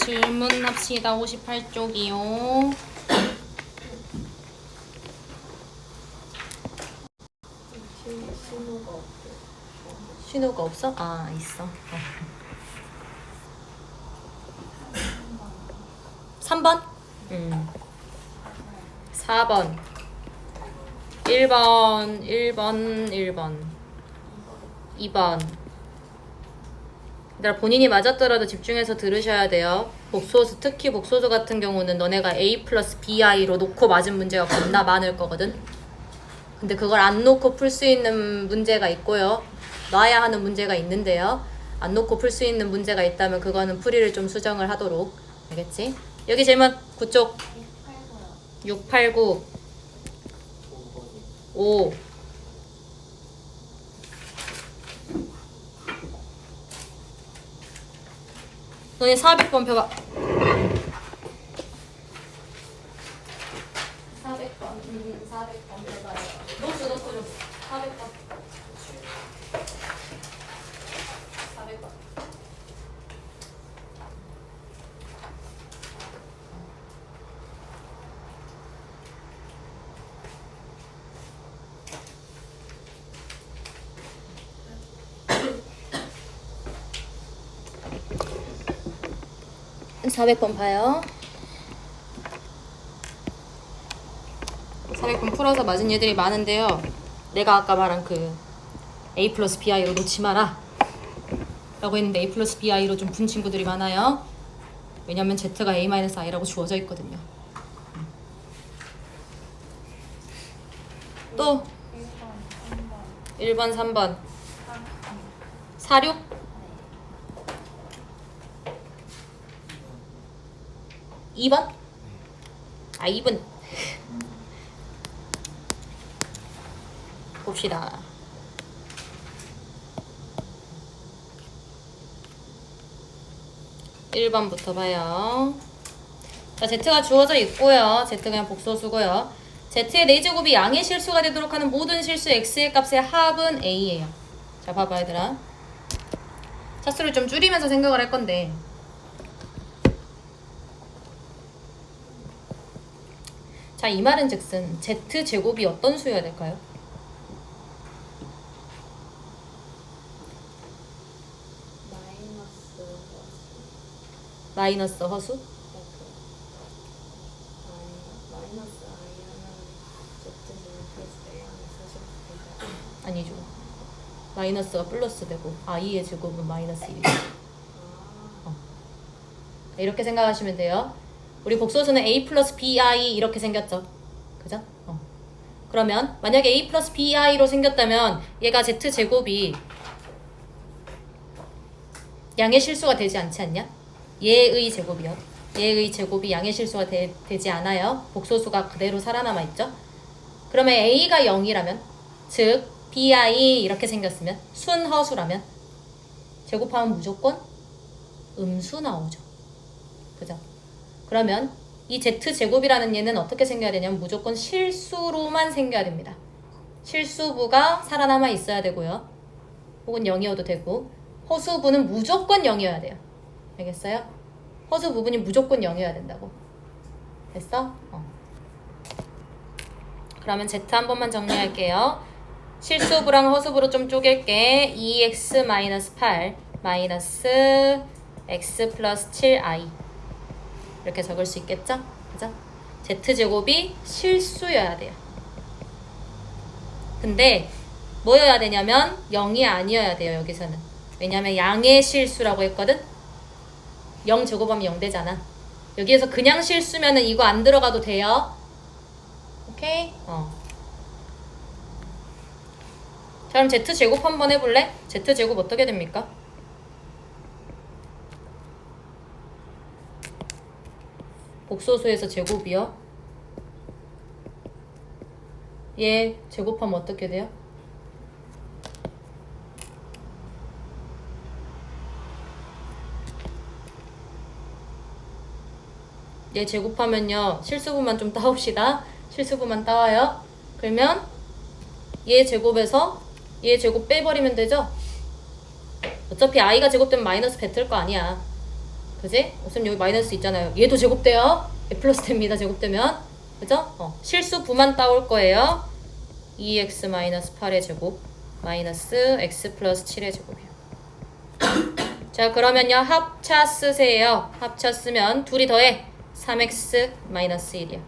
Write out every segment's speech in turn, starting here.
질문합시다. 58쪽이요. 신호가 없어? 아, 있어. 3번? 4번. 1번. 2번. 얘들아, 본인이 맞았더라도 집중해서 들으셔야 돼요. 복소수, 특히 복소수 같은 경우는 너네가 A 플러스 BI로 놓고 맞은 문제가 겁나 많을 거거든. 근데 그걸 안 놓고 풀 수 있는 문제가 있고요. 놔야 하는 문제가 있는데요. 안 놓고 풀 수 있는 문제가 있다면 그거는 풀이를 좀 수정을 하도록. 알겠지? 여기 질문 9쪽. 6, 8, 9. 5. 너네 400번 펴봐. 400번 펴봐요. 노트 좀. 400번. 400번. (400번) 봐요. 400번 풀어서 맞은 얘들이 많은데요. 내가 아까 말한 그 A 플러스 BI로 놓지 마라 라고 했는데 A 플러스 BI로 좀 푼 친구들이 많아요. 왜냐면 Z가 A 마이너스 I라고 주어져 있거든요. 또 1번, 3번, 46? 2번? 아, 2번. 봅시다. (1번부터) 봐요. 자, Z가 주어져 있고요. Z 그냥 복소수고요. Z의 4제곱이 양의 실수가 되도록 하는 모든 실수 X의 값의 합은 A예요. 자, 봐봐 얘들아. 차수를 좀 줄이면서 생각을 할 건데, 자, 이 말은 즉슨 Z제곱이 어떤 수여야 될까요? 마이너스 허수? 아니죠. 마이너스가 플러스 되고 i의 제곱은 마이너스 1이죠. 이렇게 생각하시면 돼요. 우리 복소수는 A 플러스 BI 이렇게 생겼죠. 그죠? 그러면 만약에 A 플러스 BI로 생겼다면 얘가 Z제곱이 양의 실수가 되지 않지 않냐? 얘의 제곱이요. 얘의 제곱이 양의 실수가 되지 않아요. 복소수가 그대로 살아남아 있죠. 그러면 A가 0이라면, 즉 BI 이렇게 생겼으면, 순허수라면 제곱하면 무조건 음수 나오죠. 그죠? 그러면 이 Z제곱이라는 얘는 어떻게 생겨야 되냐면 무조건 실수로만 생겨야 됩니다. 실수부가 살아남아 있어야 되고요. 혹은 0이어도 되고, 허수부는 무조건 0이어야 돼요. 알겠어요? 허수 부분이 무조건 0이어야 된다고. 됐어? 그러면 Z 한 번만 정리할게요. 실수부랑 허수부로 좀 쪼갤게. 2x-8 마이너스 x 플러스 7i 이렇게 적을 수 있겠죠? 그죠? Z제곱이 실수여야 돼요. 근데 뭐여야 되냐면 0이 아니어야 돼요. 여기서는. 왜냐면 양의 실수라고 했거든? 0 제곱하면 0 되잖아. 여기에서 그냥 실수면은 이거 안 들어가도 돼요. 오케이? 자, 그럼 Z제곱 한번 해볼래? Z제곱 어떻게 됩니까? 복소수에서 제곱이요. 얘 제곱하면 어떻게 돼요? 얘 제곱하면요. 실수부만 좀 따옵시다. 실수부만 따와요. 그러면 얘 제곱에서 얘 제곱 빼버리면 되죠? 어차피 i가 제곱되면 마이너스 뱉을 거 아니야. 그지? 그럼 여기 마이너스 있잖아요. 얘도 제곱돼요. 얘 플러스 됩니다. 제곱되면. 그죠? 실수 부만 따올 거예요. 2x-8의 제곱 마이너스 x 플러스 7의 제곱이요. 자, 그러면요. 합차 쓰세요. 합차 쓰면 둘이 더해. 3x-1이요.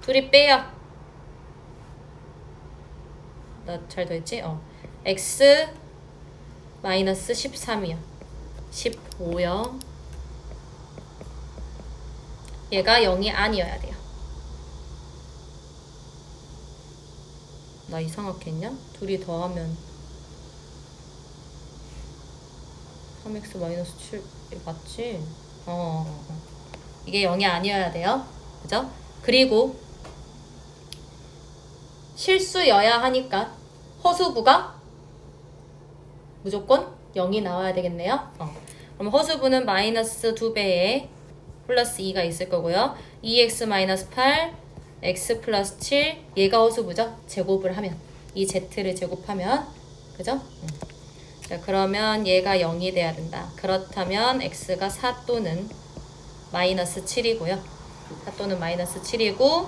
둘이 빼요. 나 잘 더했지? x 마이너스 13이요. 15요. 얘가 0이 아니어야 돼요. 나 이상하게 했냐? 둘이 더하면 3x 마이너스 7 맞지? 이게 0이 아니어야 돼요. 그죠? 그리고 실수여야 하니까 허수부가 무조건 0이 나와야 되겠네요. 그럼 허수부는 마이너스 2배에 플러스 2가 있을 거고요. 2x-8 x 플러스 7 얘가 허수부죠. 제곱을 하면 이 z를 제곱하면 그죠? 자, 그러면 얘가 0이 돼야 된다. 그렇다면 x가 4 또는 마이너스 7이고요. 4 또는 마이너스 7이고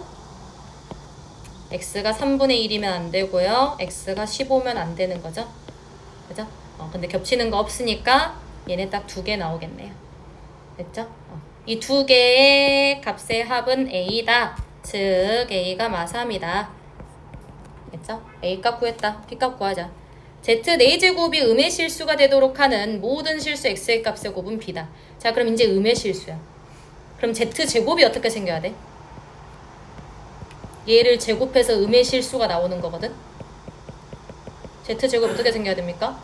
x가 3분의 1이면 안 되고요. x가 15면 안 되는 거죠. 그죠? 근데 겹치는 거 없으니까 얘네 딱 2개 나오겠네요. 됐죠? 이 2개의 값의 합은 a다. 즉 a가 마삼이다. 됐죠? a값 구했다. b값 구하자. z 4제곱이 음의 실수가 되도록 하는 모든 실수 x의 값의 곱은 b다. 자, 그럼 이제 음의 실수야. 그럼 z제곱이 어떻게 생겨야 돼? 얘를 제곱해서 음의 실수가 나오는 거거든. z제곱 어떻게 생겨야 됩니까?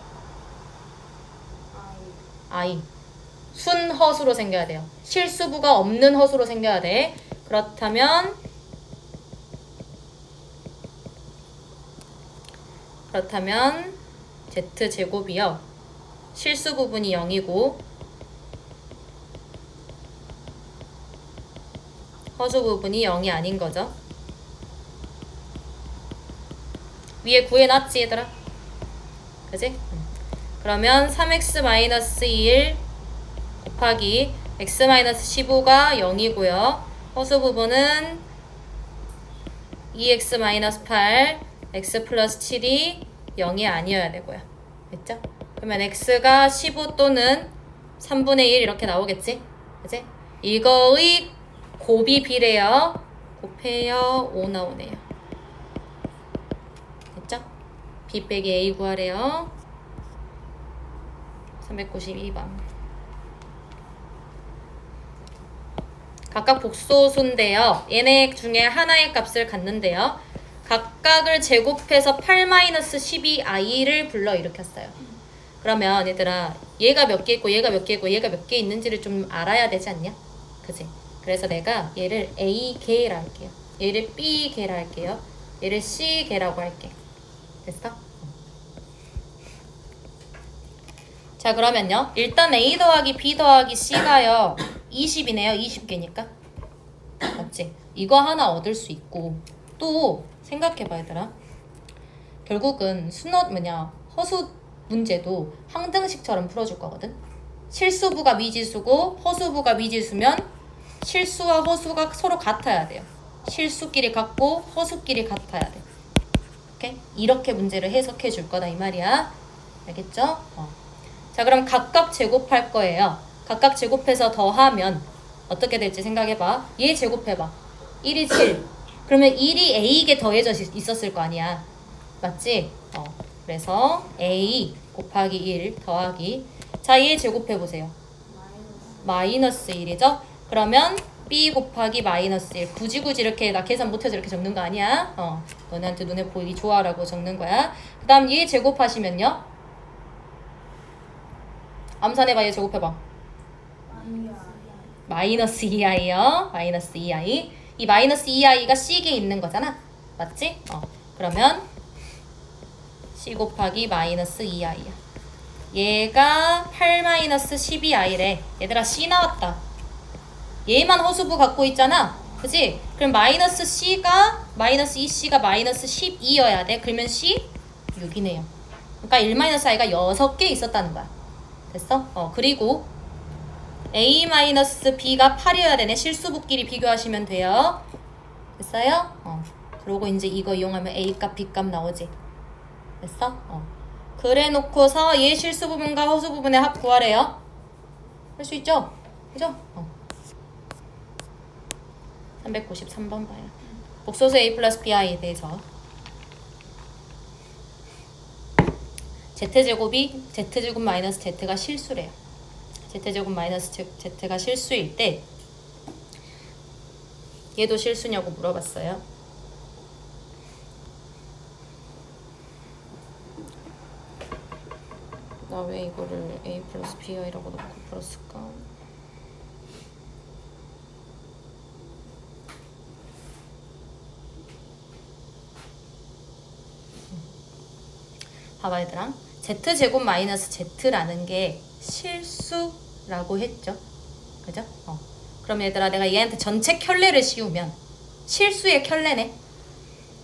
i. 순허수로 생겨야 돼요. 실수부가 없는 허수로 생겨야 돼. 그렇다면 z제곱이요. 실수 부분이 0이고 허수 부분이 0이 아닌 거죠. 위에 구해놨지 얘들아? 그지? 그러면 3x-1 곱하기 x-15가 0이고요. 허수 부분은 2x-8 x 플러스 7이 0이 아니어야 되고요. 됐죠? 그러면 x가 15 또는 3분의 1 이렇게 나오겠지? 그지? 이거의 곱이 b래요. 곱해요. 5 나오네요. 됐죠? b 빼기 a 구하래요. 392번. 각각 복소수인데요. 얘네 중에 하나의 값을 갖는데요. 각각을 제곱해서 8-12i를 불러일으켰어요. 그러면 얘들아 얘가 몇 개 있고 얘가 몇 개 있고 얘가 몇 개 있는지를 좀 알아야 되지 않냐? 그치? 그래서 내가 얘를 A개라 할게요. 얘를 B개라 할게요. 얘를 C개라고 할게. 됐어? 자, 그러면요. 일단 A 더하기 B 더하기 C가요. 20이네요. 20개니까. 맞지? 이거 하나 얻을 수 있고 또 생각해봐 얘들아. 결국은 허수 문제도 항등식처럼 풀어줄 거거든. 실수부가 미지수고 허수부가 미지수면 실수와 허수가 서로 같아야 돼요. 실수끼리 같고 허수끼리 같아야 돼. 오케이? 이렇게 문제를 해석해 줄 거다 이 말이야. 알겠죠? 자, 그럼 각각 제곱할 거예요. 각각 제곱해서 더하면 어떻게 될지 생각해봐. 얘 제곱해봐. 1이 7. 그러면 1이 A에게 더해져 있었을 거 아니야. 맞지? 그래서 A 곱하기 1 더하기. 자, 얘 제곱해보세요. 마이너스 1이죠? 그러면 B 곱하기 마이너스 1. 굳이 이렇게 나 계산 못해서 이렇게 적는 거 아니야. 너네한테 눈에 보이기 좋아라고 적는 거야. 그 다음 얘 제곱하시면요. 암산해봐. 얘 제곱해봐. 마이너스 2i요. 마이너스 2i. 이 마이너스 2i가 C에 있는 거잖아. 맞지? 그러면 C 곱하기 마이너스 2i야. 얘가 8-12i래. 얘들아 C 나왔다. 얘만 허수부 갖고 있잖아. 그치? 그럼 마이너스 2C가 마이너스 12여야 돼. 그러면 C 6이네요. 그러니까 1-i가 6개 있었다는 거야. 됐어? 그리고 A-B가 8이어야 되네. 실수부끼리 비교하시면 돼요. 됐어요? 그러고 이제 이거 이용하면 A값, B값 나오지. 됐어? 그래 놓고서 얘 실수 부분과 허수 부분의 합 구하래요. 할 수 있죠? 그죠? 393번 봐요. 복소수 A 플러스 BI에 대해서 Z제곱이 Z제곱 마이너스 Z가 실수래요. Z제곱 마이너스 Z가 실수일 때 얘도 실수냐고 물어봤어요. 나 왜 이거를 A 플러스 BI라고 넣고 풀었을까? 봐봐 얘들아. Z제곱 마이너스 Z라는 게 실수라고 했죠. 그죠? 그럼 얘들아 내가 얘한테 전체 켤레를 씌우면 실수의 켤레네.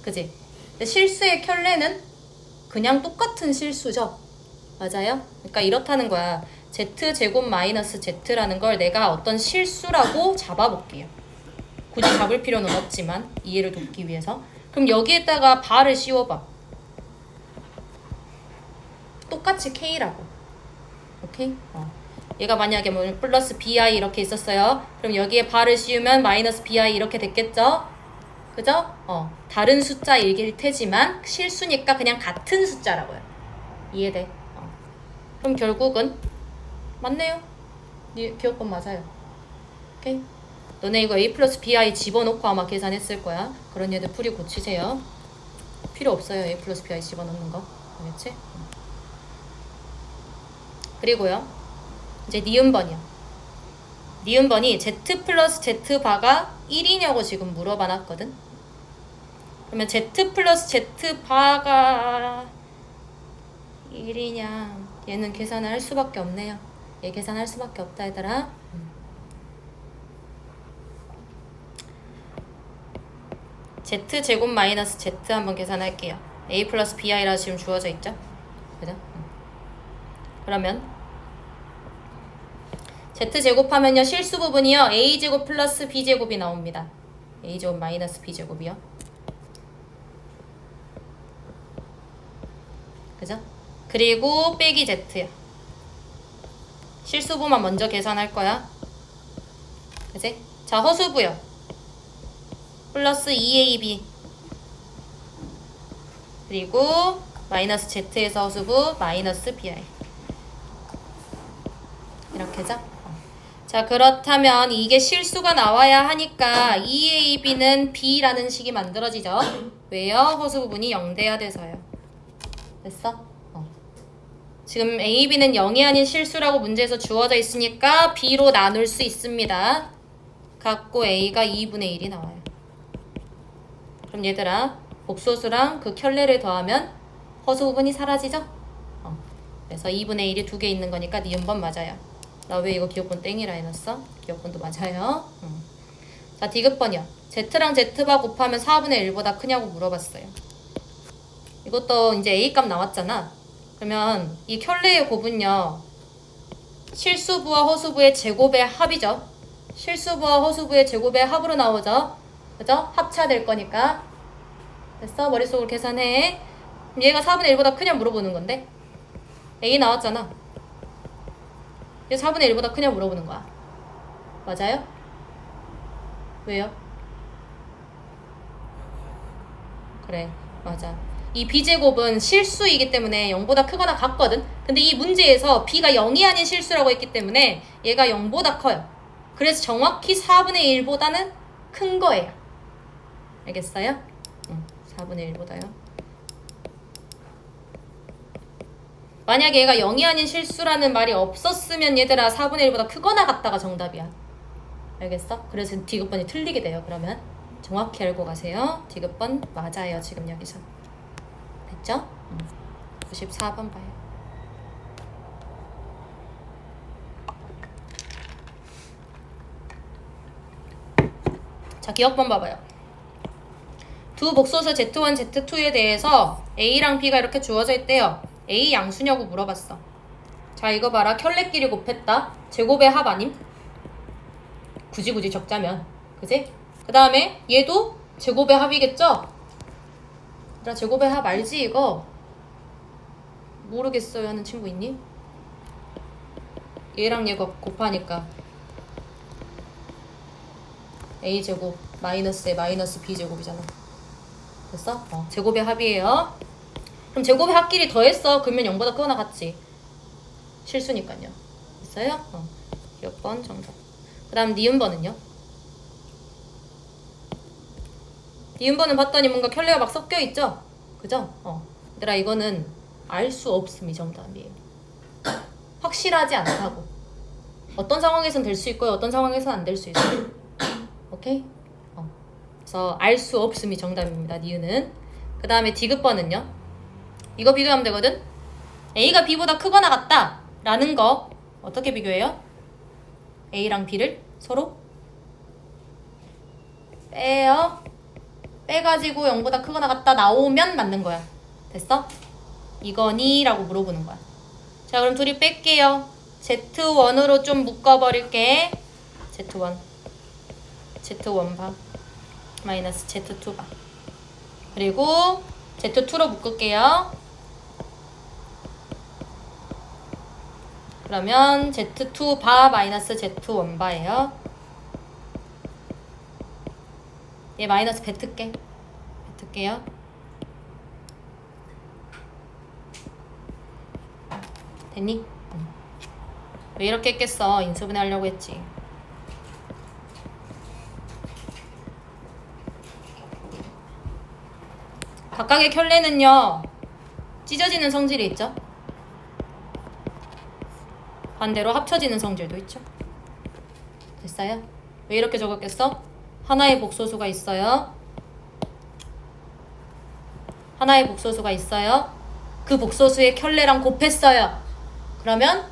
그지? 근데 실수의 켤레는 그냥 똑같은 실수죠. 맞아요? 그러니까 이렇다는 거야. Z제곱 마이너스 Z라는 걸 내가 어떤 실수라고 잡아볼게요. 굳이 잡을 필요는 없지만 이해를 돕기 위해서. 그럼 여기에다가 바를 씌워봐. 똑같이 K라고. 오케이? 얘가 만약에 뭐 플러스 BI 이렇게 있었어요. 그럼 여기에 바를 씌우면 마이너스 BI 이렇게 됐겠죠? 그죠? 다른 숫자일 테지만 실수니까 그냥 같은 숫자라고요. 이해돼? 그럼 결국은 맞네요. 네 기억법 맞아요. 오케이? 너네 이거 A 플러스 BI 집어넣고 아마 계산했을 거야. 그런 얘들 풀이 고치세요. 필요 없어요. A 플러스 BI 집어넣는 거. 알겠지? 그리고요. 이제 니은번이요. 니은번이 Z 플러스 Z 바가 1이냐고 지금 물어봐 놨거든. 그러면 Z 플러스 Z 바가 1이냐. 얘는 계산을 할 수밖에 없네요. 얘 계산할 수밖에 없다 얘들아. Z제곱 마이너스 Z 한번 계산할게요. A 플러스 BI라 지금 주어져 있죠? 그죠? 그러면 Z제곱하면요 실수 부분이요 A제곱 플러스 B제곱이 나옵니다. A제곱 마이너스 B제곱이요. 그죠? 그리고 빼기 Z요. 실수부만 먼저 계산할 거야. 그지? 자 허수부요. 플러스 2AB 그리고 마이너스 Z에서 허수부 마이너스 BI 이렇게죠? 자 그렇다면 이게 실수가 나와야 하니까 2AB는 B라는 식이 만들어지죠. 왜요? 허수 부분이 0돼야 돼서요. 됐어? 지금 AB는 0이 아닌 실수라고 문제에서 주어져 있으니까 B로 나눌 수 있습니다. 갖고 A가 2분의 1이 나와요. 그럼 얘들아 복소수랑 그 켤레를 더하면 허수 부분이 사라지죠? 그래서 2분의 1이 2개 있는 거니까 니은번 맞아요. 나 왜 이거 기억번 땡이라 해놨어? 기억번도 맞아요. 자 디귿번이요. Z랑 Z바 곱하면 4분의 1보다 크냐고 물어봤어요. 이것도 이제 A값 나왔잖아. 그러면 이 켤레의 곱은요 실수부와 허수부의 제곱의 합이죠. 실수부와 허수부의 제곱의 합으로 나오죠. 그죠? 합차될 거니까. 됐어? 머릿속으로 계산해. 그럼 얘가 4분의 1보다 크냐 물어보는 건데 A 나왔잖아. 얘 4분의 1보다 크냐 물어보는 거야. 맞아요? 왜요? 그래 맞아. 이 B제곱은 실수이기 때문에 0보다 크거나 같거든. 근데 이 문제에서 B가 0이 아닌 실수라고 했기 때문에 얘가 0보다 커요. 그래서 정확히 4분의 1보다는 큰 거예요. 알겠어요? 4분의 1보다요. 만약에 얘가 0이 아닌 실수라는 말이 없었으면 얘들아 4분의 1보다 크거나 같다가 정답이야. 알겠어? 그래서 디귿번이 틀리게 돼요. 그러면 정확히 알고 가세요. 디귿번 맞아요. 지금 여기서. 됐죠? 94번 봐요. 자 기억번 봐봐요. 두 복소수 Z1, Z2에 대해서 A랑 B가 이렇게 주어져 있대요. A 양수냐고 물어봤어. 자 이거 봐라. 켤레끼리 곱했다. 제곱의 합 아님? 굳이 적자면. 그지? 그 다음에 얘도 제곱의 합이겠죠? 얘들아 제곱의 합 알지 이거? 모르겠어요 하는 친구 있니? 얘랑 얘가 곱하니까 a제곱 마이너스에 마이너스 b제곱이잖아. 됐어? 제곱의 합이에요. 그럼 제곱의 합끼리 더했어. 그러면 0보다 크거나 같지. 실수니까요. 됐어요? 몇 번 정답. 그 다음 니은번은요? 니은번은 봤더니 뭔가 켤레가 막 섞여있죠? 그죠? 얘들아 이거는 알 수 없음이 정답이에요. 확실하지 않다고. 어떤 상황에선 될 수 있고요. 어떤 상황에선 안 될 수 있어요. 오케이? 그래서 알 수 없음이 정답입니다. 니은은. 그 다음에 디귿번은요? 이거 비교하면 되거든? A가 B보다 크거나 같다 라는 거 어떻게 비교해요? A랑 B를 서로 빼요. 빼가지고 0보다 크거나 같다 나오면 맞는 거야. 됐어? 이거니? 라고 물어보는 거야. 자 그럼 둘이 뺄게요. Z1으로 좀 묶어버릴게. Z1 Z1바 마이너스 Z2바 그리고 Z2로 묶을게요. 그러면 Z2바 마이너스 Z1바예요. 얘 마이너스 뱉을게요. 됐니? 왜 이렇게 했겠어? 인수분해 하려고 했지. 각각의 켤레는요 찢어지는 성질이 있죠. 반대로 합쳐지는 성질도 있죠. 됐어요? 왜 이렇게 적었겠어? 하나의 복소수가 있어요. 하나의 복소수가 있어요. 그 복소수의 켤레랑 곱했어요. 그러면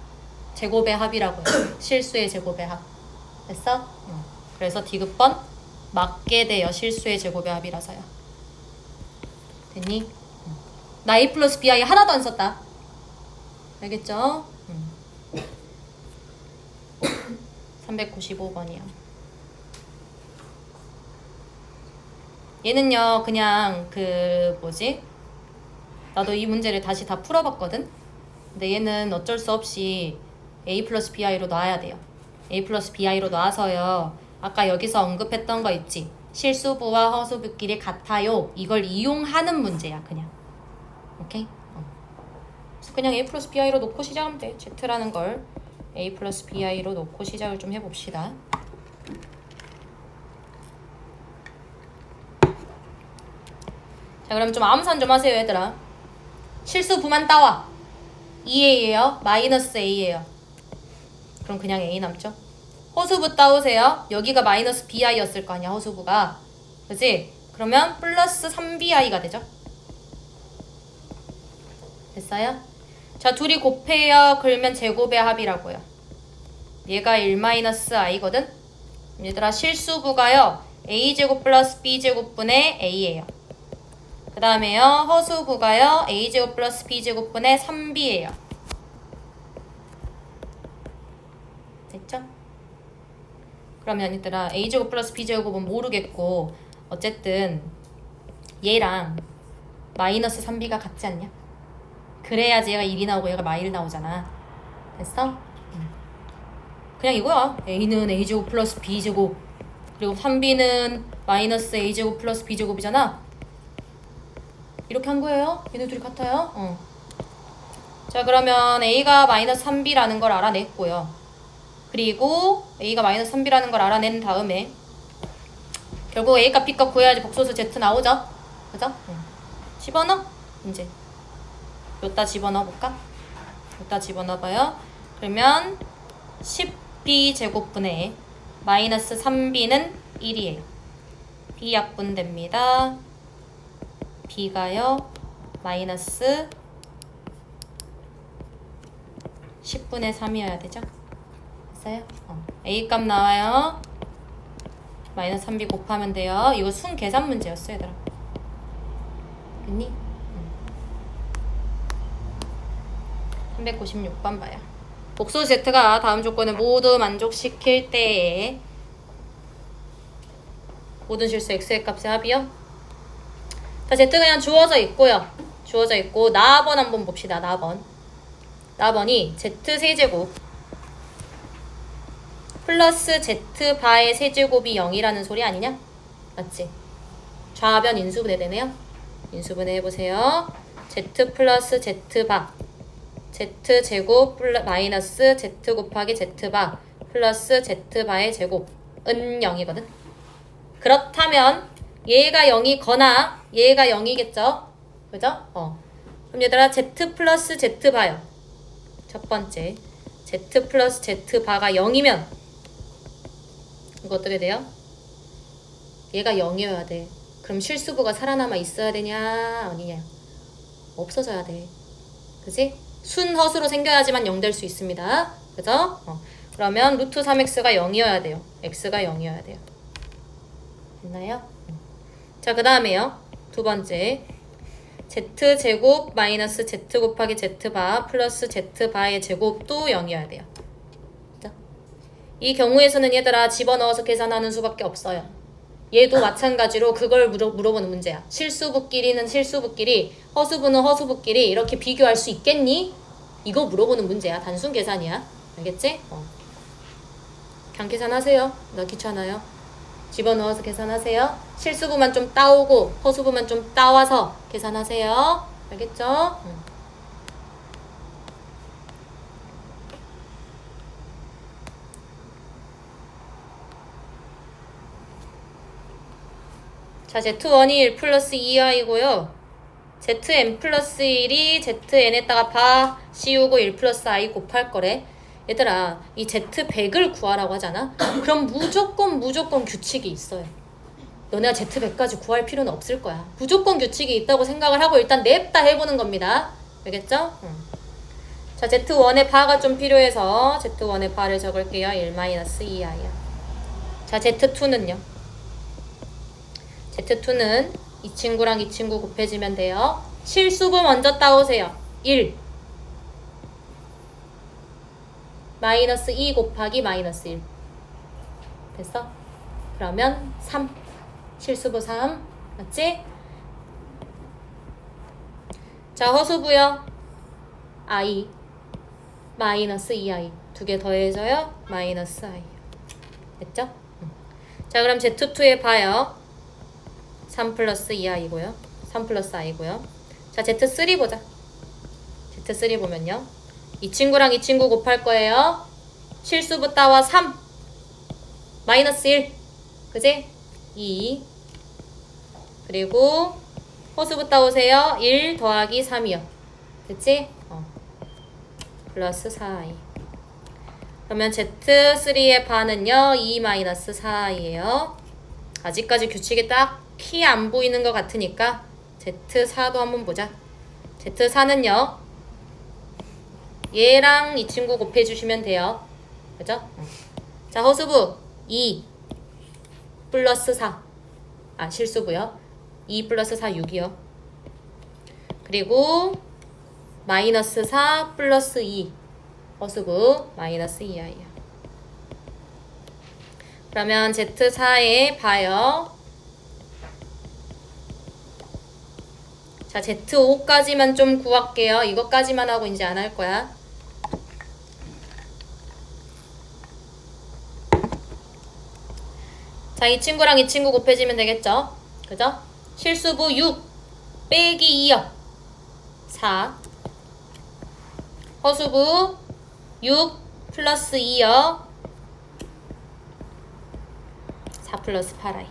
제곱의 합이라고 해요. 실수의 제곱의 합. 됐어? 그래서 디귿번 맞게 돼요. 실수의 제곱의 합이라서요. 됐니? 나 A 플러스 BI 하나도 안 썼다. 알겠죠? 395번이야. 얘는요 그냥 나도 이 문제를 다시 다 풀어봤거든. 근데 얘는 어쩔 수 없이 A 플러스 BI로 놔야 돼요. A 플러스 BI로 놔서요 아까 여기서 언급했던 거 있지. 실수부와 허수부끼리 같아요. 이걸 이용하는 문제야 그냥. 오케이? 그래서 그냥 A 플러스 BI로 놓고 시작하면 돼. Z라는 걸 A 플러스 BI로 놓고 시작을 좀 해봅시다. 자 그럼 좀 암산 좀 하세요 얘들아. 실수부만 따와. 2A예요. 마이너스 A예요. 그럼 그냥 A 남죠? 허수부 따오세요. 여기가 마이너스 BI였을 거 아니야 허수부가. 그치? 그러면 플러스 3BI가 되죠? 됐어요? 자 둘이 곱해요. 그러면 제곱의 합이라고요. 얘가 1-i거든? 얘들아 실수부가요 A제곱 플러스 B제곱분의 A예요. 그 다음에요 허수부가요 A제곱 플러스 B제곱분의 3B예요. 됐죠? 그러면 얘들아 A제곱 플러스 B제곱은 모르겠고 어쨌든 얘랑 마이너스 3B가 같지 않냐? 그래야지 얘가 1이 나오고 얘가 마일 나오잖아. 됐어? 그냥 이거야. A는 A제곱 플러스 B제곱 그리고 3B는 마이너스 A제곱 플러스 B제곱이잖아. 이렇게 한 거예요. 얘네 둘이 같아요. 자 그러면 A가 마이너스 3B라는 걸 알아냈고요. 그리고 A가 마이너스 3B라는 걸 알아낸 다음에 결국 A값 B값 구해야지 복소수 Z 나오죠? 그죠? 집어넣어. 이제 여기다 집어넣어볼까? 여기다 집어넣어봐요. 그러면 10B제곱분의 마이너스 3B는 1이에요. B약분됩니다. B가요 마이너스 10분의 3이어야 되죠? 됐어요? A값 나와요. 마이너스 3B 곱하면 돼요. 이거 순 계산 문제였어 얘들아. 됐니? 396번 봐요. 복소 Z가 다음 조건을 모두 만족시킬 때에 모든 실수 x의 값의 합이요. 자, z 그냥 주어져 있고요. 주어져 있고 나번 한번 봅시다. 나번이 z세제곱 플러스 z바의 세제곱이 0이라는 소리 아니냐? 맞지? 좌변 인수분해 되네요. 인수분해 해보세요. z 플러스 z바 z제곱 마이너스 z 곱하기 z바 플러스 z바의 제곱은 0이거든. 그렇다면 얘가 0이거나 얘가 0이겠죠? 그죠? 그럼 얘들아 z 플러스 z바요. 첫 번째 z 플러스 z바가 0이면 이거 어떻게 돼요? 얘가 0이어야 돼. 그럼 실수부가 살아남아 있어야 되냐 아니냐? 없어져야 돼. 그치? 순허수로 생겨야지만 0 될 수 있습니다. 그죠? 그러면 루트 3x가 0이어야 돼요. x가 0이어야 돼요. 됐나요? 자, 그 다음에요. 두 번째 z제곱 마이너스 z 곱하기 z바 플러스 z바의 제곱도 0이어야 돼요. 그죠? 이 경우에서는 얘들아 집어넣어서 계산하는 수밖에 없어요. 얘도 마찬가지로 그걸 물어보는 문제야. 실수부끼리는 실수부끼리, 허수부는 허수부끼리 이렇게 비교할 수 있겠니? 이거 물어보는 문제야. 단순 계산이야. 알겠지? 그냥 계산하세요. 나 귀찮아요. 집어넣어서 계산하세요. 실수부만 좀 따오고 허수부만 좀 따와서 계산하세요. 알겠죠? 자, z1이 1 플러스 2i고요. zn 플러스 1이 zn에다가 바 씌우고 1 플러스 i 곱할 거래. 얘들아, 이 z100을 구하라고 하잖아? 그럼 무조건 규칙이 있어요. 너네가 z100까지 구할 필요는 없을 거야. 무조건 규칙이 있다고 생각을 하고 일단 냅다 해보는 겁니다. 알겠죠? 자, z1의 바가 좀 필요해서 z1의 바를 적을게요. 1-2i야. 자, z2는요? z2는 이 친구랑 이 친구 곱해지면 돼요. 실수부 먼저 따오세요. 1 마이너스 2 곱하기 마이너스 1 됐어? 그러면 3 실수부 3 맞지? 자, 허수부요. i 마이너스 2i 두 개 더해져요. 마이너스 i 됐죠? 자, 그럼 z2에 봐요. 3 플러스 2i고요. 3 플러스 i고요. 자, z3 보자. z3 보면요. 이 친구랑 이 친구 곱할 거예요. 실수부 따와 3 마이너스 1 그지? 2 그리고 호수부 따오세요. 1 더하기 3이요. 됐지? 플러스 4i 그러면 z3의 바는요 2 마이너스 4i예요. 아직까지 규칙이 딱히 안 보이는 것 같으니까 z4도 한번 보자. z4는요 얘랑 이 친구 곱해주시면 돼요. 그죠? 자, 허수부 2 플러스 4 실수부요. 2 플러스 4 6이요. 그리고 마이너스 4 플러스 2 허수부 마이너스 2i요. 그러면 z4에 봐요. 자, z5까지만 좀 구할게요. 이것까지만 하고 이제 안 할 거야. 자, 이 친구랑 이 친구 곱해지면 되겠죠? 그죠? 실수부 6 빼기 2요. 4 허수부 6 플러스 2요. 4 플러스 8i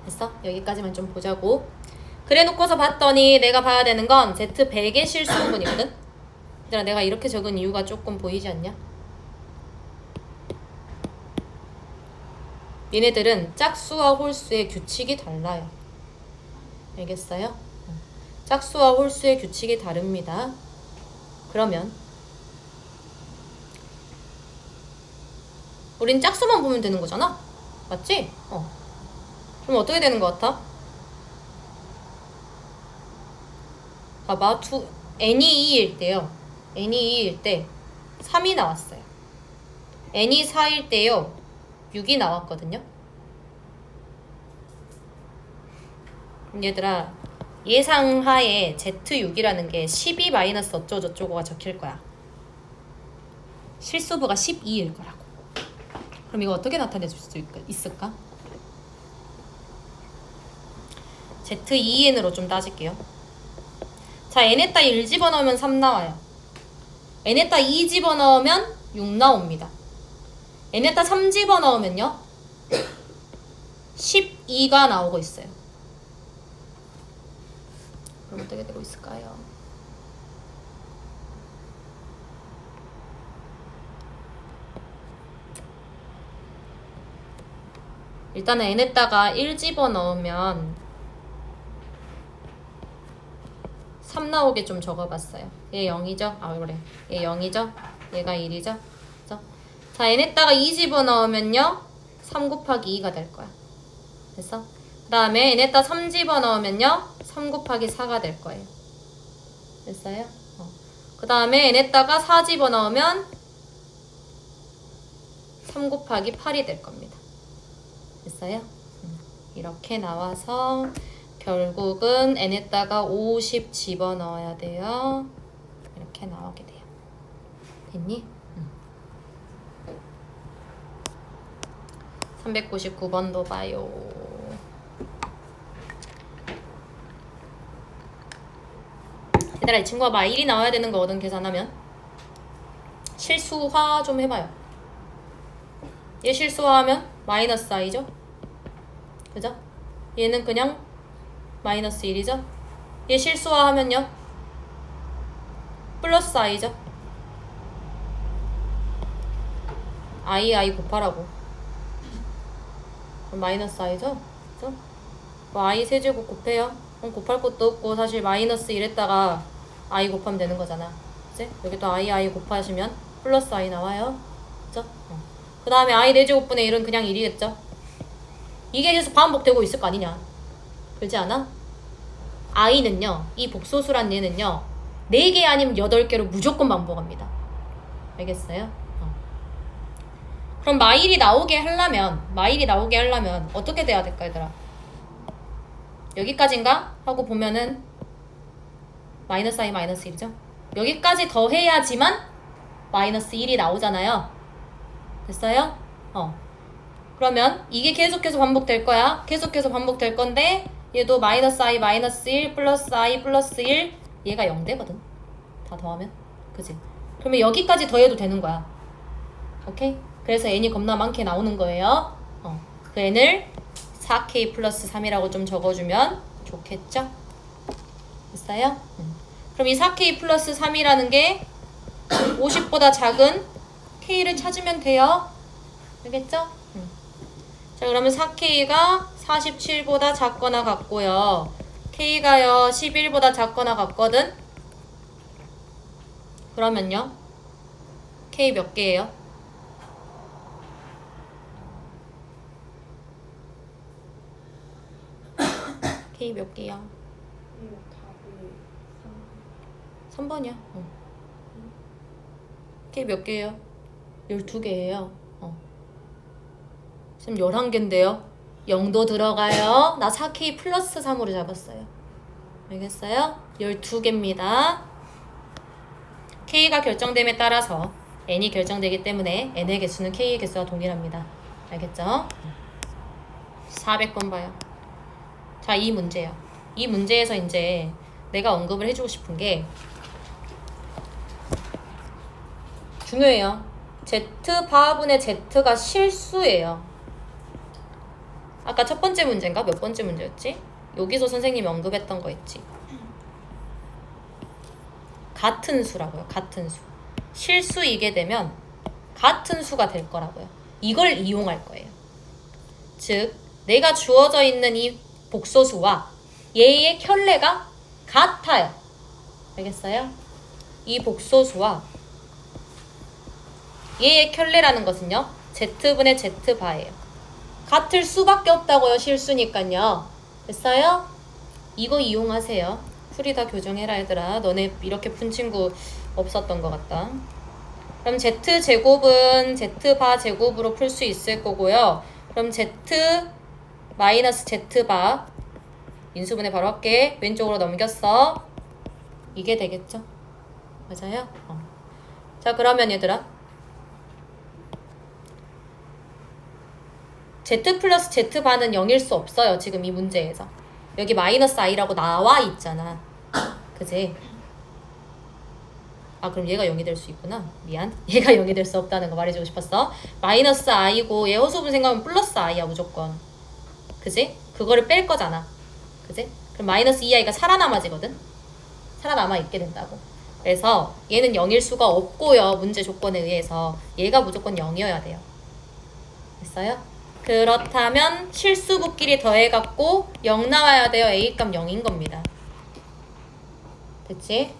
됐어? 여기까지만 좀 보자고. 그래 놓고서 봤더니 내가 봐야 되는 건 z100의 실수 부분이거든? 얘들아, 내가 이렇게 적은 이유가 조금 보이지 않냐? 얘네들은 짝수와 홀수의 규칙이 달라요. 알겠어요? 짝수와 홀수의 규칙이 다릅니다. 그러면 우린 짝수만 보면 되는 거잖아? 맞지? 그럼 어떻게 되는 것 같아? 봐봐. n이 2일 때요. n이 2일 때 3이 나왔어요. n이 4일 때요. 6이 나왔거든요. 얘들아, 예상하에 Z6이라는 게 12 마이너스 어쩌고저쩌고가 적힐 거야. 실수부가 12일 거라고. 그럼 이거 어떻게 나타낼 수 있을까? Z2n으로 좀 따질게요. 자, n에다 1 집어넣으면 3 나와요. n에다 2 집어넣으면 6 나옵니다. n에다 3 집어넣으면요 12가 나오고 있어요. 그럼 어떻게 되고 있을까요? 일단은 n에다가 1 집어넣으면 3 나오게 좀 적어봤어요. 얘 0이죠? 아 그래, 얘 0이죠? 얘가 1이죠? 그죠? 자, n에다가 2 집어넣으면요 3 곱하기 2가 될 거야. 됐어? 그 다음에 n에다 3 집어넣으면요 3 곱하기 4가 될 거예요. 됐어요? 그 다음에 n에다가 4 집어넣으면 3 곱하기 8이 될 겁니다. 됐어요? 이렇게 나와서 결국은 n에다가 50 집어넣어야 돼요. 이렇게 나오게 돼요. 됐니? 399번도 봐요. 얘들아, 이 친구가 마일이 나와야 되는 거거든. 계산하면 실수화 좀 해봐요. 얘 실수화하면 마이너스 i죠? 그죠? 얘는 그냥 마이너스 1이죠? 얘 실수화하면요 플러스 i죠? i 곱하라고. 그럼 마이너스 i죠? 그죠? 뭐 i 세제곱 곱해요. 그럼 곱할 것도 없고 사실 마이너스 1에다가 i 곱하면 되는 거잖아. 그치? 여기 또 i 곱하시면 플러스 i 나와요. 그죠? 그 다음에 i 4제곱분의 1은 그냥 1이겠죠? 이게 계속 반복되고 있을 거 아니냐. 그렇지 않아? i는요, 이 복소수란 얘는요 4개 아니면 8개로 무조건 반복합니다. 알겠어요? 그럼 마일이 나오게 하려면 어떻게 돼야 될까, 얘들아? 여기까지인가? 하고 보면은 마이너스 i 마이너스 1이죠? 여기까지 더해야지만 마이너스 1이 나오잖아요. 됐어요? 그러면 이게 계속해서 반복될 거야. 계속해서 반복될 건데 얘도 마이너스 i 마이너스 1 플러스 i 플러스 1 얘가 0 되거든. 다 더하면. 그치? 그러면 여기까지 더해도 되는 거야. 오케이? 그래서 n이 겁나 많게 나오는 거예요. 그 n을 4k 플러스 3이라고 좀 적어주면 좋겠죠? 됐어요? 그럼 이 4k 플러스 3이라는 게 50보다 작은 k를 찾으면 돼요. 알겠죠? 자, 그러면 4k가 47보다 작거나 같고요. k가요 11보다 작거나 같거든. 그러면요 k 몇 개예요? k 몇 개야? 3번이야. k 몇 개예요? 12개예요. 지금 11개인데요. 0도 들어가요. 나 4k 플러스 3으로 잡았어요. 알겠어요? 12개입니다. k가 결정됨에 따라서 n이 결정되기 때문에 n의 개수는 k의 개수와 동일합니다. 알겠죠? 400번 봐요. 자, 이 문제요. 이 문제에서 이제 내가 언급을 해주고 싶은 게 중요해요. z바분의 z가 실수예요. 아까 첫 번째 문제인가? 몇 번째 문제였지? 여기서 선생님이 언급했던 거 있지. 같은 수라고요. 같은 수. 실수이게 되면 같은 수가 될 거라고요. 이걸 이용할 거예요. 즉, 내가 주어져 있는 이 복소수와 얘의 켤레가 같아요. 알겠어요? 이 복소수와 얘의 켤레라는 것은요 z분의 z바예요. 같을 수밖에 없다고요. 실수니까요. 됐어요? 이거 이용하세요. 풀이 다 교정해라 얘들아. 너네 이렇게 푼 친구 없었던 것 같다. 그럼 z제곱은 z바 제곱으로 풀 수 있을 거고요. 그럼 z 마이너스 z바 인수분해 바로 할게. 왼쪽으로 넘겼어. 이게 되겠죠? 맞아요? 자, 그러면 얘들아, Z 플러스 Z반은 0일 수 없어요. 지금 이 문제에서. 여기 마이너스 i라고 나와 있잖아. 그지? 아, 그럼 얘가 0이 될 수 있구나. 미안. 얘가 0이 될 수 없다는 거 말해주고 싶었어. 마이너스 i고 얘 허수분 생각하면 플러스 i야 무조건. 그지? 그거를 뺄 거잖아. 그지? 그럼 마이너스 2i가 살아남아지거든? 살아남아 있게 된다고. 그래서 얘는 0일 수가 없고요. 문제 조건에 의해서 얘가 무조건 0이어야 돼요. 됐어요? 그렇다면 실수부끼리 더해갖고 0 나와야 돼요. A값 0인 겁니다. 됐지?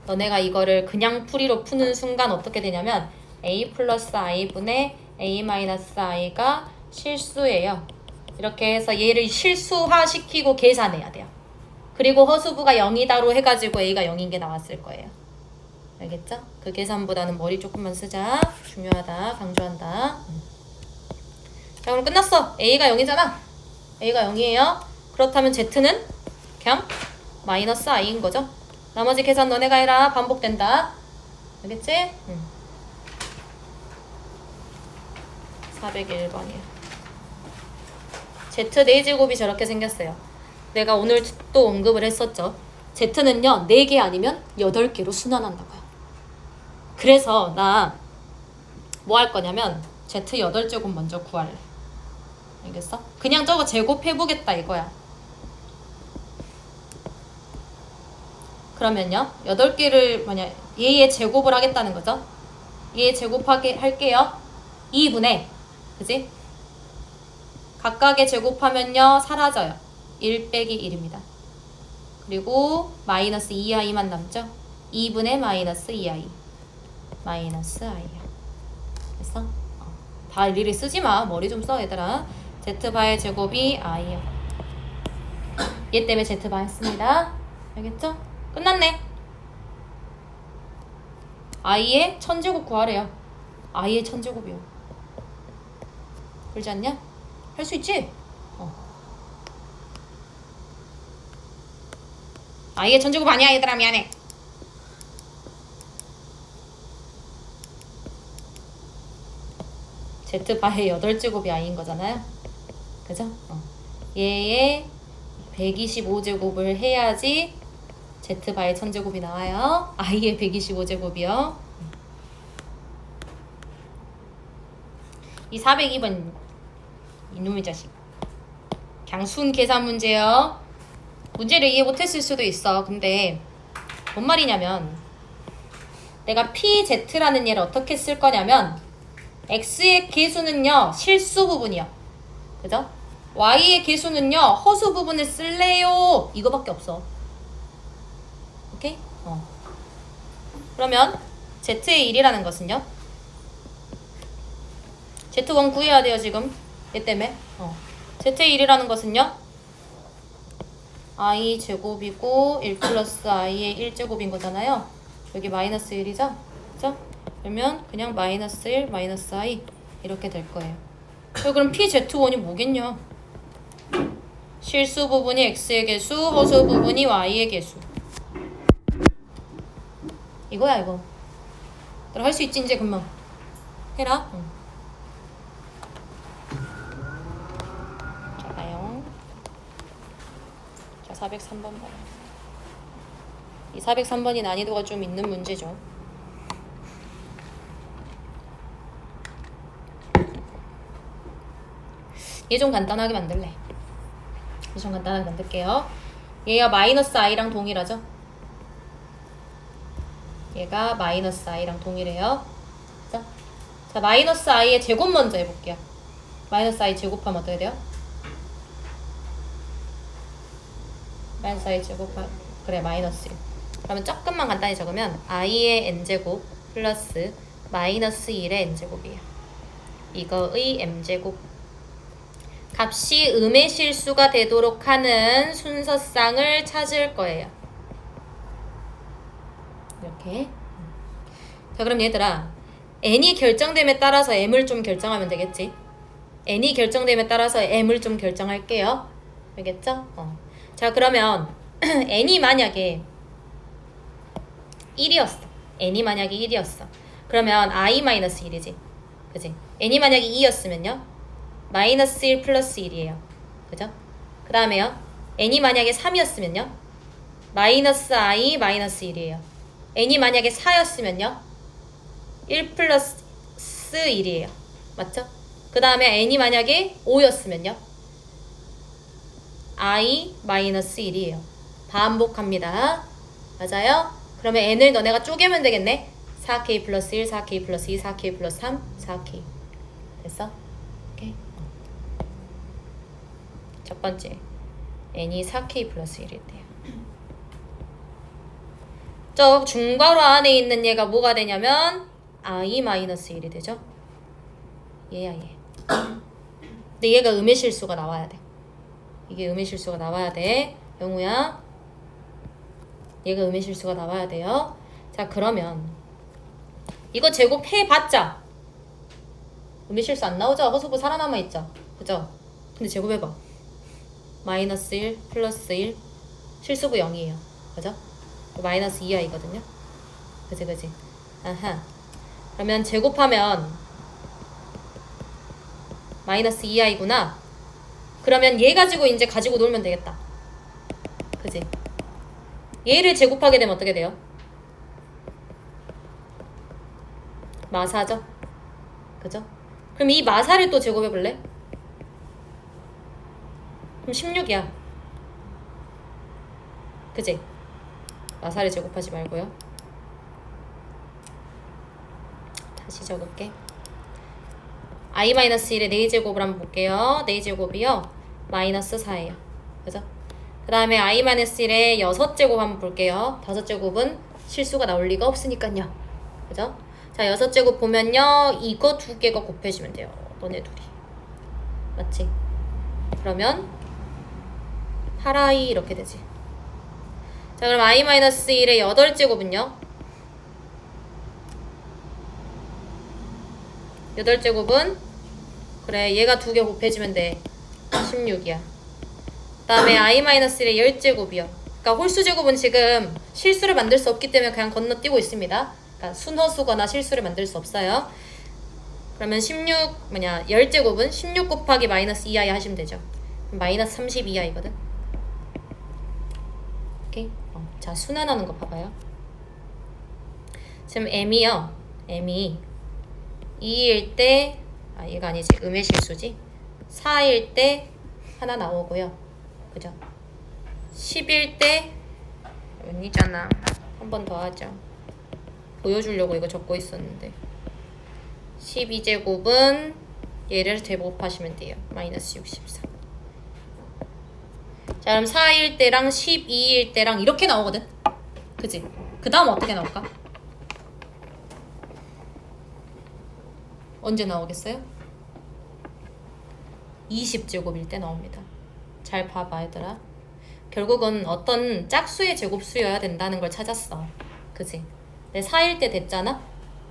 너네가 이거를 그냥 풀이로 푸는 순간 어떻게 되냐면 A 플러스 I분의 A 마이너스 I가 실수예요. 이렇게 해서 얘를 실수화시키고 계산해야 돼요. 그리고 허수부가 0이다로 해가지고 A가 0인 게 나왔을 거예요. 알겠죠? 그 계산보다는 머리 조금만 쓰자. 중요하다. 강조한다. 자, 그럼 끝났어. A가 0이잖아. A가 0이에요. 그렇다면 Z는 그냥 마이너스 I인 거죠. 나머지 계산 너네가 해라. 반복된다. 알겠지? 401번이야. Z 4제곱이 저렇게 생겼어요. 내가 오늘 또 언급을 했었죠. Z는요 4개 아니면 8개로 순환한다고요. 그래서 나 뭐 할 거냐면 Z 8제곱 먼저 구할래. 알겠어? 그냥 저거 제곱해보겠다 이거야. 그러면요 8개를 만약 얘의 제곱을 하겠다는 거죠. 얘 제곱하게 할게요. 2분의 그지? 각각의 제곱하면요 사라져요. 1 빼기 1입니다. 그리고 마이너스 2i만 남죠. 2분의 마이너스 2i 마이너스 i야. 됐어? 다 일일이 쓰지마. 머리 좀 써 얘들아. z바의 제곱이 i야. 얘 때문에 z바 했습니다. 알겠죠? 끝났네. i의 1000제곱 구하래요. i의 1000제곱이요. 그러지 않냐? 할 수 있지? i의 1000제곱 아니야 얘들아. 미안해. z바의 8제곱이 i인 거잖아요. 그죠? 얘의 125제곱을 해야지 z바의 1000제곱이 나와요. i의 125제곱이요. 이 402번 이놈의 자식. 그냥 순 계산 문제요. 문제를 이해 못했을 수도 있어. 근데 뭔 말이냐면 내가 PZ라는 얘를 어떻게 쓸 거냐면 X의 개수는요 실수 부분이요. 그죠? Y의 개수는요 허수 부분을 쓸래요. 이거밖에 없어. 오케이? 그러면 Z의 1이라는 것은요 Z1 구해야 돼요 지금. 얘 때문에 Z의 1이라는 것은요 I 제곱이고 1 플러스 I의 1제곱인 거잖아요. 여기 마이너스 1이죠? 그죠? 그러면 그냥 마이너스 1 마이너스 I 이렇게 될 거예요. 그럼 PZ1이 뭐겠냐? 실수 부분이 X의 개수, 허수 부분이 Y의 개수. 이거야 이거. 할 수 있지 이제 금방. 해라. 자 봐요. 자 403번 봐요. 이 403번이 난이도가 좀 있는 문제죠. 얘 좀 간단하게 만들래. 얘 좀 간단하게 만들게요. 얘가 마이너스 i랑 동일하죠? 얘가 마이너스 i랑 동일해요. 그죠? 자, 마이너스 i의 제곱 먼저 해볼게요. 마이너스 i 제곱하면 어떻게 돼요? 마이너스 i 제곱하면 그래 마이너스 1. 그러면 조금만 간단히 적으면 i의 n제곱 플러스 마이너스 1의 n제곱이에요. 이거의 m제곱. 값이 음의 실수가 되도록 하는 순서쌍을 찾을 거예요. 이렇게. 자, 그럼 얘들아 n이 결정됨에 따라서 m을 좀 결정하면 되겠지. n이 결정됨에 따라서 m을 좀 결정할게요. 알겠죠? 자, 그러면 n이 만약에 1이었어. n이 만약에 1이었어. 그러면 i-1이지. 그지? n이 만약에 2였으면요. 마이너스 1 플러스 1이에요. 그죠? 그 다음에요. n이 만약에 3이었으면요. 마이너스 i 마이너스 1이에요. n이 만약에 4였으면요. 1 플러스 1이에요. 맞죠? 그 다음에 n이 만약에 5였으면요. i 마이너스 1이에요. 반복합니다. 맞아요? 그러면 n을 너네가 쪼개면 되겠네. 4k 플러스 1, 4k 플러스 2, 4k 플러스 3, 4k. 됐어? 오케이. 첫 번째. n이 4k 플러스 1일 때요. 저 중괄호 안에 있는 얘가 뭐가 되냐면 i 마이너스 1이 되죠? 얘야 얘. 근데 얘가 음의 실수가 나와야 돼. 이게 음의 실수가 나와야 돼. 영우야. 얘가 음의 실수가 나와야 돼요. 자, 그러면 이거 제곱해봤자 음의 실수 안 나오죠? 허수부 살아남아있죠? 그죠? 근데 제곱해봐. 마이너스 1 플러스 1 실수부 0이에요. 그죠? 마이너스 2i거든요. 그지? 아하. 그러면 제곱하면 마이너스 2i구나. 그러면 얘 가지고 이제 가지고 놀면 되겠다. 그지? 얘를 제곱하게 되면 어떻게 돼요? 마사죠? 그죠? 그럼 이 마사를 또 제곱해볼래? 그럼 16이야. 그지? 마사를 제곱하지 말고요. 다시 적을게. i-1의 4제곱을 한번 볼게요. 4제곱이요. 마이너스 4예요. 그죠? 그 다음에 i-1의 6제곱 한번 볼게요. 5제곱은 실수가 나올 리가 없으니까요. 그죠? 자, 6제곱 보면요. 이거 두 개가 곱해지면 돼요. 너네 둘이. 맞지? 그러면 8i 이렇게 되지. 자, 그럼 i-1의 8제곱은요. 8제곱은 그래, 얘가 두 개 곱해지면 돼. 16이야. 그 다음에 i-1의 10제곱이요. 그러니까 홀수제곱은 지금 실수를 만들 수 없기 때문에 그냥 건너뛰고 있습니다. 그러니까 순허수거나 실수를 만들 수 없어요. 그러면 10제곱은 16 곱하기 마이너스 2i 하시면 되죠. 마이너스 32i거든. 오케이? 자, 순환하는 거 봐봐요. 지금 m이요. m이 2일 때, 얘가 아니지. 음의 실수지. 4일 때 하나 나오고요. 그죠? 10일 때 아니잖아. 한 번 더 하자. 보여주려고 이거 적고 있었는데 12제곱은 얘를 제곱하시면 돼요. 마이너스 64. 자, 그럼 4일 때랑 12일 때랑 이렇게 나오거든. 그지? 그 다음 어떻게 나올까? 언제 나오겠어요? 20제곱일 때 나옵니다. 잘 봐봐 얘들아. 결국은 어떤 짝수의 제곱수여야 된다는 걸 찾았어. 그지? 내 4일 때 됐잖아?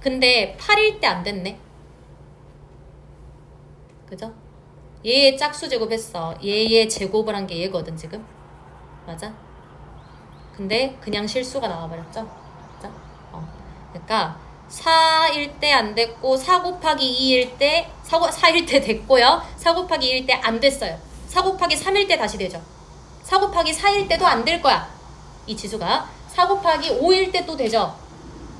근데 8일 때 안 됐네. 그죠? 얘의 짝수 제곱했어. 얘의 제곱을 한 게 얘거든 지금. 맞아? 근데 그냥 실수가 나와버렸죠? 그죠? 그러니까 4일 때 안 됐고 4 곱하기 2일 때 4일 때 됐고요. 4 곱하기 2일 때 안 됐어요. 4 곱하기 3일 때 다시 되죠. 4 곱하기 4일 때도 안 될 거야. 이 지수가 4 곱하기 5일 때 또 되죠.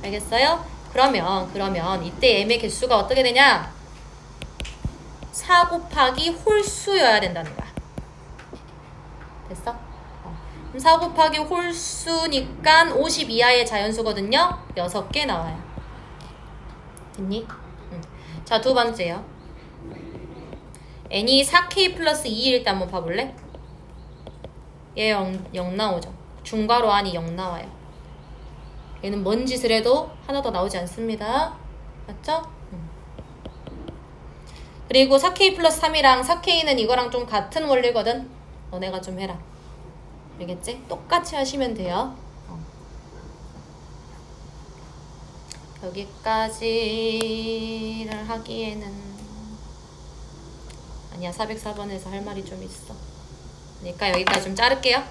알겠어요? 그러면 이때 m의 개수가 어떻게 되냐? 4 곱하기 홀수여야 된다는 거야. 됐어? 그럼 4 곱하기 홀수니까 52하의 자연수거든요. 6개 나와요. 됐니? 자, 두 번째요. n이 4k 플러스 2일 때 한번 봐볼래? 얘 0 나오죠. 중괄호 안이 0 나와요. 얘는 뭔 짓을 해도 하나 더 나오지 않습니다. 맞죠? 그리고 4k 플러스 3이랑 4k는 이거랑 좀 같은 원리거든. 너네가 좀 해라. 알겠지? 똑같이 하시면 돼요. 여기까지를 하기에는 아니야, 404번에서 할 말이 좀 있어. 그러니까 여기까지 좀 자를게요.